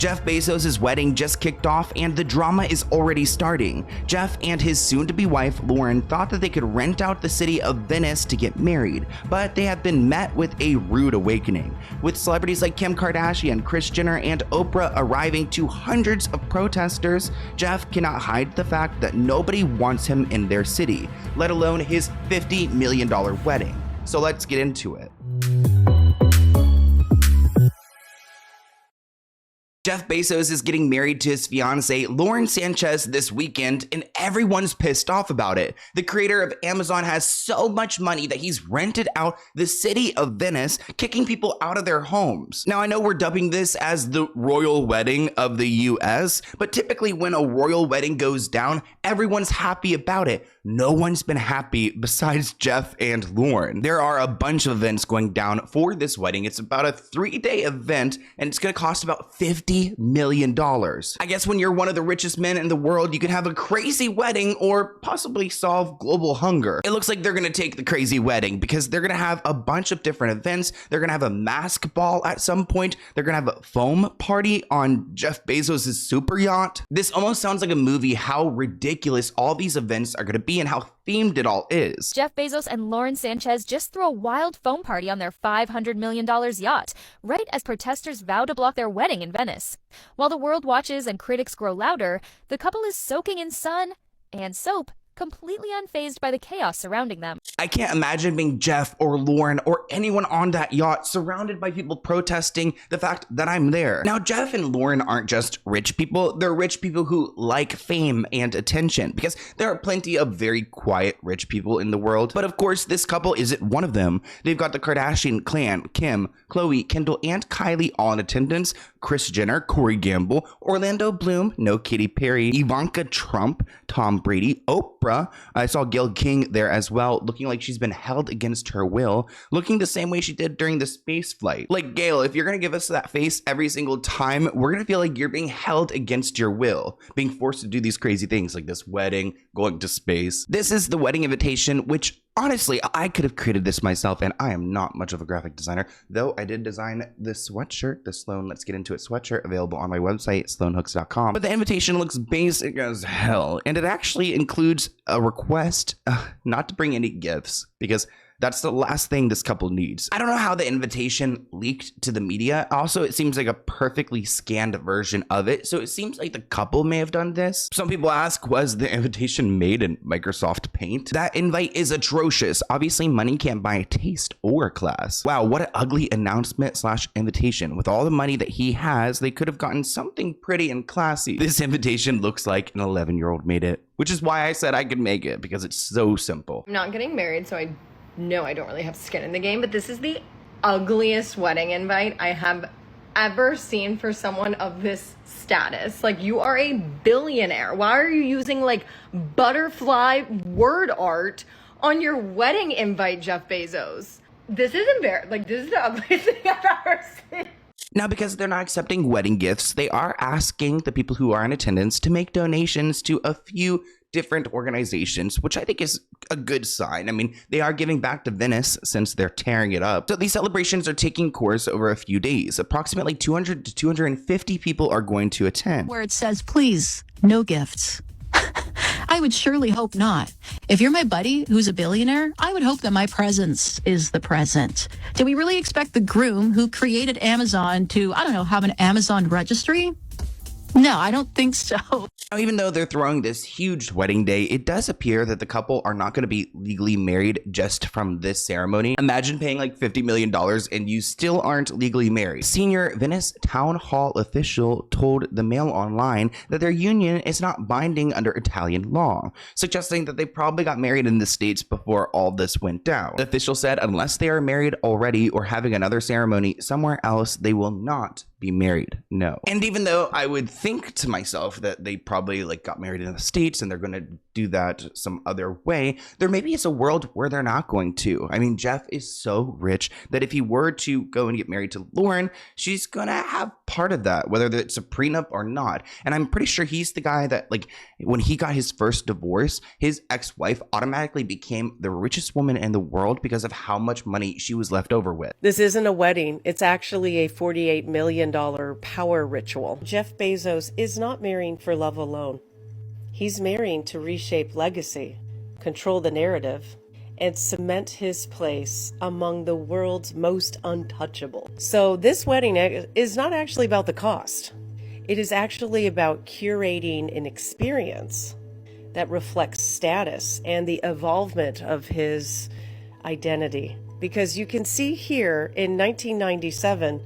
Jeff Bezos' wedding just kicked off and the drama is already starting. Jeff and his soon-to-be wife Lauren thought that they could rent out the city of Venice to get married, but they have been met with a rude awakening, with celebrities like Kim Kardashian, Kris Jenner, and Oprah arriving to hundreds of protesters. Jeff cannot hide the fact that nobody wants him in their city, let alone his $50 million wedding. So let's get into it. Jeff Bezos is getting married to his fiancée, Lauren Sanchez, this weekend, and everyone's pissed off about it. The creator of Amazon has so much money that he's rented out the city of Venice, kicking people out of their homes. Now, I know we're dubbing this as the royal wedding of the US, but typically when a royal wedding goes down, everyone's happy about it. No one's been happy besides Jeff and Lauren. There are a bunch of events going down for this wedding. It's about a 3-day event, and it's going to cost about $50 million. I guess when you're one of the richest men in the world, you can have a crazy wedding or possibly solve global hunger. It looks like they're going to take the crazy wedding because they're going to have a bunch of different events. They're going to have a mask ball at some point. They're going to have a foam party on Jeff Bezos' super yacht. This almost sounds like a movie, how ridiculous all these events are going to be and how themed it all is. Jeff Bezos and Lauren Sanchez just threw a wild foam party on their $500 million yacht, right as protesters vow to block their wedding in Venice. While the world watches and critics grow louder, the couple is soaking in sun and soap, completely unfazed by the chaos surrounding them. I can't imagine being Jeff or Lauren or anyone on that yacht surrounded by people protesting the fact that I'm there. Now, Jeff and Lauren aren't just rich people, they're rich people who like fame and attention, because there are plenty of very quiet rich people in the world. But of course, this couple isn't one of them. They've got the Kardashian clan, Kim, Khloe, Kendall, and Kylie all in attendance, Kris Jenner, Corey Gamble, Orlando Bloom, no Katy Perry, Ivanka Trump, Tom Brady, Oprah. I saw Gayle King there as well, looking like she's been held against her will, looking the same way she did during the space flight. Like, Gayle, if you're gonna give us that face every single time, we're gonna feel like you're being held against your will, being forced to do these crazy things like this wedding, going to space. This is the wedding invitation, which honestly, I could have created this myself, and I am not much of a graphic designer, though I did design this sweatshirt, the Sloan Let's Get Into It sweatshirt, available on my website, sloanhooks.com. But the invitation looks basic as hell, and it actually includes a request not to bring any gifts, because that's the last thing this couple needs. I don't know how the invitation leaked to the media. Also, it seems like a perfectly scanned version of it, so it seems like the couple may have done this. Some people ask, was the invitation made in Microsoft Paint? That invite is atrocious. Obviously, money can't buy taste or class. Wow, what an ugly announcement slash invitation. With all the money that he has, they could have gotten something pretty and classy. This invitation looks like an 11-year-old made it, which is why I said I could make it, because it's so simple. I'm not getting married, so I don't really have skin in the game, but this is the ugliest wedding invite I have ever seen for someone of this status. Like, you are a billionaire. Why are you using like butterfly word art on your wedding invite, Jeff Bezos? This is embarrassing. Like, this is the ugliest thing I've ever seen. Now, because they're not accepting wedding gifts, they are asking the people who are in attendance to make donations to a few different organizations, which I think is a good sign. I mean, they are giving back to Venice since they're tearing it up. So these celebrations are taking course over a few days. Approximately 200 to 250 people are going to attend. Where it says, please, no gifts. I would surely hope not. If you're my buddy who's a billionaire, I would hope that my presence is the present. Do we really expect the groom who created Amazon to, I don't know, have an Amazon registry? No, I don't think so. Now, even though they're throwing this huge wedding day, it does appear that the couple are not going to be legally married just from this ceremony. Imagine paying like $50 million and you still aren't legally married. Senior Venice town hall official told the Mail Online that their union is not binding under Italian law, suggesting that they probably got married in the States before all this went down. The official said unless they are married already or having another ceremony somewhere else, they will not be married. No. And even though I would think to myself that they probably like got married in the States and they're going to do that some other way, there maybe is a world where they're not going to. I mean, Jeff is so rich that if he were to go and get married to Lauren, she's gonna have part of that, whether it's a prenup or not. And I'm pretty sure he's the guy that, like, when he got his first divorce, his ex-wife automatically became the richest woman in the world because of how much money she was left over with. This isn't a wedding. It's actually a $48 million power ritual. Jeff Bezos is not marrying for love alone. He's marrying to reshape legacy, control the narrative, and cement his place among the world's most untouchable. So this wedding is not actually about the cost. It is actually about curating an experience that reflects status and the evolvement of his identity. Because you can see here in 1997,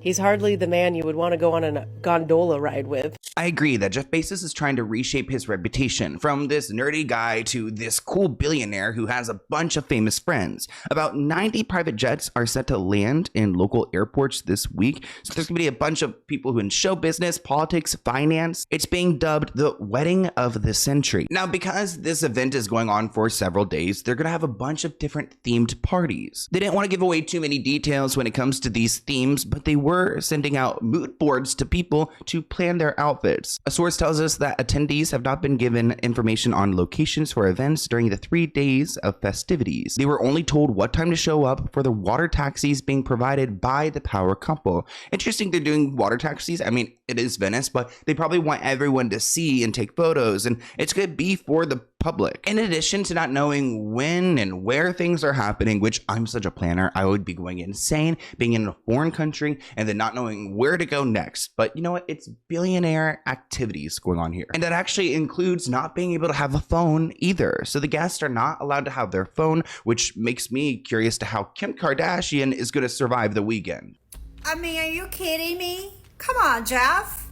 he's hardly the man you would want to go on a gondola ride with. I agree that Jeff Bezos is trying to reshape his reputation from this nerdy guy to this cool billionaire who has a bunch of famous friends. About 90 private jets are set to land in local airports this week. So there's going to be a bunch of people who in show business, politics, finance. It's being dubbed the wedding of the century. Now, because this event is going on for several days, they're going to have a bunch of different themed parties. They didn't want to give away too many details when it comes to these themes, but they were sending out mood boards to people to plan their outfits. A source tells us that attendees have not been given information on locations for events during the 3 days of festivities. They were only told what time to show up for the water taxis being provided by the power couple. Interesting, they're doing water taxis. I mean, it is Venice, but they probably want everyone to see and take photos, and it's going to be for the public. In addition to not knowing when and where things are happening, which I'm such a planner, I would be going insane being in a foreign country and then not knowing where to go next. But you know what? It's billionaire activities going on here. And that actually includes not being able to have a phone either. So the guests are not allowed to have their phone, which makes me curious to how Kim Kardashian is going to survive the weekend. I mean, are you kidding me? Come on, Jeff.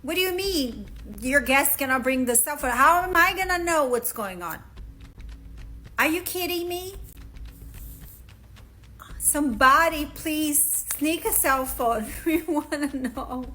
What do you mean? Your guest's gonna bring the cell phone? How am I gonna know what's going on? Are you kidding me? Somebody please sneak a cell phone. We wanna know.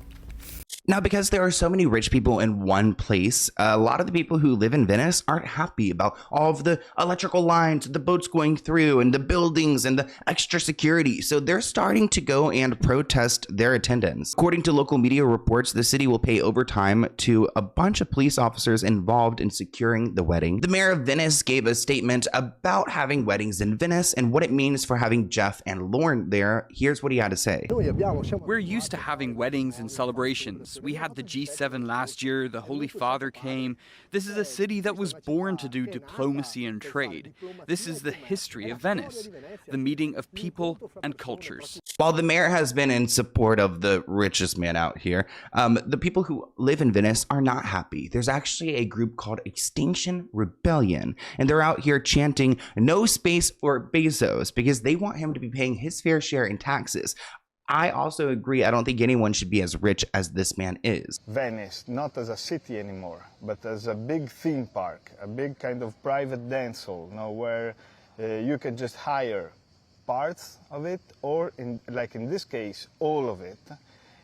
Now, because there are so many rich people in one place, a lot of the people who live in Venice aren't happy about all of the electrical lines, the boats going through, and the buildings, and the extra security. So they're starting to go and protest their attendance. According to local media reports, the city will pay overtime to a bunch of police officers involved in securing the wedding. The mayor of Venice gave a statement about having weddings in Venice and what it means for having Jeff and Lauren there. Here's what he had to say. We're used to having weddings and celebrations. We had the G7 last year, the Holy Father came. This is a city that was born to do diplomacy and trade. This is the history of Venice, the meeting of people and cultures. While the mayor has been in support of the richest man out here, the people who live in Venice are not happy. There's actually a group called Extinction Rebellion, and they're out here chanting no space for Bezos because they want him to be paying his fair share in taxes. I also agree. I don't think anyone should be as rich as this man is. Venice, not as a city anymore, but as a big theme park, a big kind of private dance hall, you know, where you can just hire parts of it, or like in this case, all of it,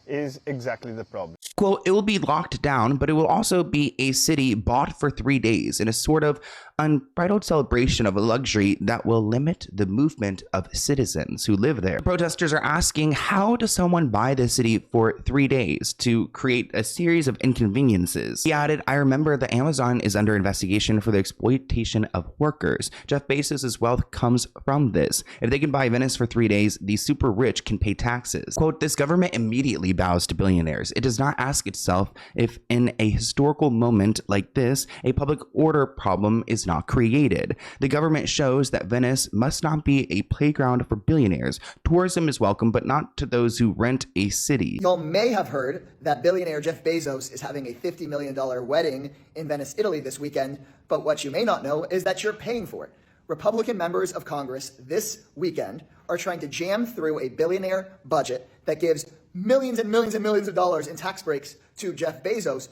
is exactly the problem. Quote, it will be locked down, but it will also be a city bought for 3 days in a sort of unbridled celebration of a luxury that will limit the movement of citizens who live there. Protesters are asking, how does someone buy the city for 3 days to create a series of inconveniences? He added, I remember that Amazon is under investigation for the exploitation of workers. Jeff Bezos' wealth comes from this. If they can buy Venice for 3 days, the super rich can pay taxes. Quote, this government immediately bows to billionaires. It does not ask itself if in a historical moment like this, a public order problem is not created. The government shows that Venice must not be a playground for billionaires. Tourism is welcome, but not to those who rent a city. Y'all may have heard that billionaire Jeff Bezos is having a $50 million wedding in Venice, Italy this weekend, but what you may not know is that you're paying for it. Republican members of Congress this weekend are trying to jam through a billionaire budget that gives millions and millions and millions of dollars in tax breaks to Jeff Bezos,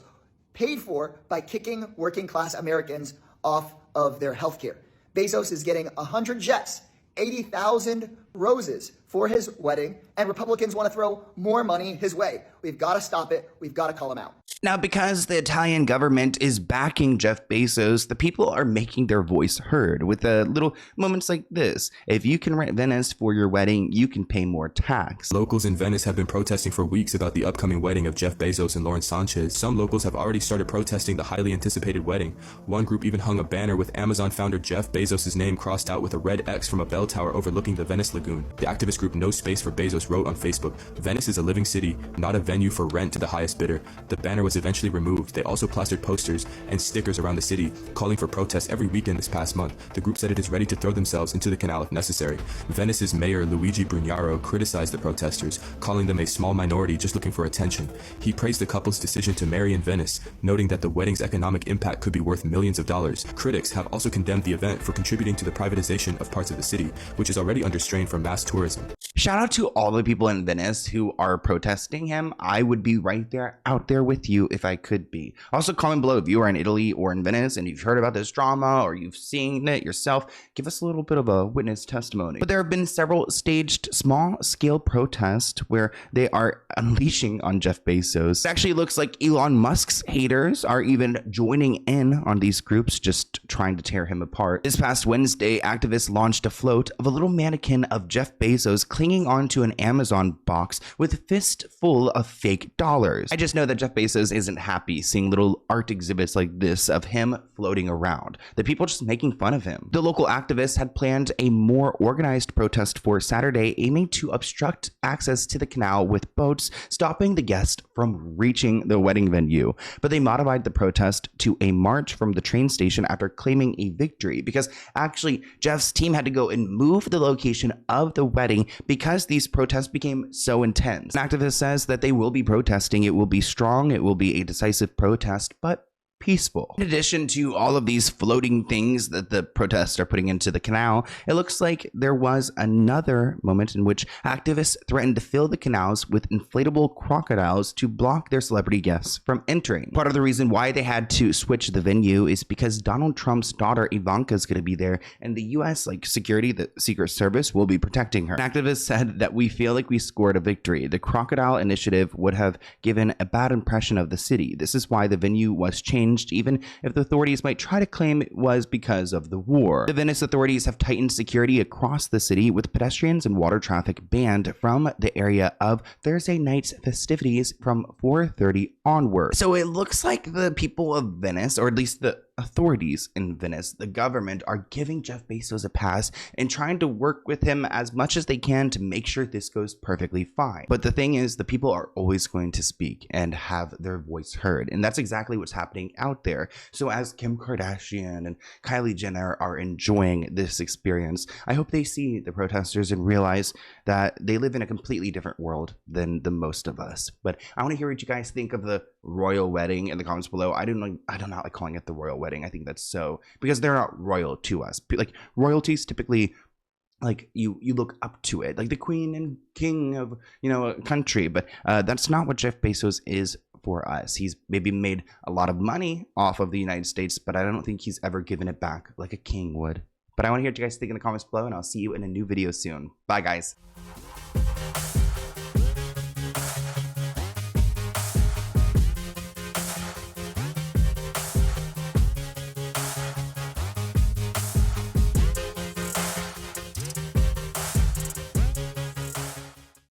paid for by kicking working class Americans off of their health care. Bezos is getting 100 jets, 80,000 roses for his wedding, and Republicans want to throw more money his way. We've got to stop it. We've got to call him out. Now, because the Italian government is backing Jeff Bezos, the people are making their voice heard with little moments like this. If you can rent Venice for your wedding, you can pay more tax. Locals in Venice have been protesting for weeks about the upcoming wedding of Jeff Bezos and Lauren Sanchez. Some locals have already started protesting the highly anticipated wedding. One group even hung a banner with Amazon founder Jeff Bezos' name crossed out with a red X from a bell tower overlooking the Venice lagoon. The activist group No Space for Bezos wrote on Facebook, "Venice is a living city, not a venue for rent to the highest bidder." The banner was eventually removed. They also plastered posters and stickers around the city, calling for protests every weekend this past month. The group said it is ready to throw themselves into the canal if necessary. Venice's mayor Luigi Brugnaro criticized the protesters, calling them a small minority just looking for attention. He praised the couple's decision to marry in Venice, noting that the wedding's economic impact could be worth millions of dollars. Critics have also condemned the event for contributing to the privatization of parts of the city, which is already under strain from mass tourism. Shout out to all the people in Venice who are protesting him. I would be right there, out there with you if I could be. Also, comment below if you are in Italy or in Venice and you've heard about this drama or you've seen it yourself. Give us a little bit of a witness testimony. But there have been several staged small-scale protests where they are unleashing on Jeff Bezos. It actually looks like Elon Musk's haters are even joining in on these groups, just trying to tear him apart. This past Wednesday, activists launched a float of a little mannequin of Jeff Bezos clinging onto an Amazon box with a fist full of fake dollars. I just know that Jeff Bezos isn't happy seeing little art exhibits like this of him floating around. The people just making fun of him. The local activists had planned a more organized protest for Saturday, aiming to obstruct access to the canal with boats, stopping the guests from reaching the wedding venue. But they modified the protest to a march from the train station after claiming a victory, because actually Jeff's team had to go and move the location of the wedding because these protests became so intense. An activist says that they will be protesting. It will be strong. It will be a decisive protest, but peaceful. In addition to all of these floating things that the protests are putting into the canal, it looks like there was another moment in which activists threatened to fill the canals with inflatable crocodiles to block their celebrity guests from entering. Part of the reason why they had to switch the venue is because Donald Trump's daughter Ivanka is going to be there, and the US security, the Secret Service, will be protecting her. An activist said that we feel like we scored a victory. The crocodile initiative would have given a bad impression of the city. This is why the venue was changed, even if the authorities might try to claim it was because of the war. The Venice authorities have tightened security across the city, with pedestrians and water traffic banned from the area of Thursday night's festivities from 4:30 onward. So it looks like the people of Venice, or at least the authorities in Venice, the government, are giving Jeff Bezos a pass and trying to work with him as much as they can to make sure this goes perfectly fine. But the thing is, the people are always going to speak and have their voice heard, and that's exactly what's happening out there. So as Kim Kardashian and Kylie Jenner are enjoying this experience, I hope they see the protesters and realize that they live in a completely different world than the most of us. But I want to hear what you guys think of the royal wedding in the comments below. I do not like calling it the royal wedding. I think that's so, because they're not royal to us. Like, royalties typically, like, you look up to it, like the queen and king of, a country, but that's not what Jeff Bezos is for us. He's maybe made a lot of money off of the United States, but I don't think he's ever given it back like a king would. But I want to hear what you guys think in the comments below, and I'll see you in a new video soon. Bye, guys.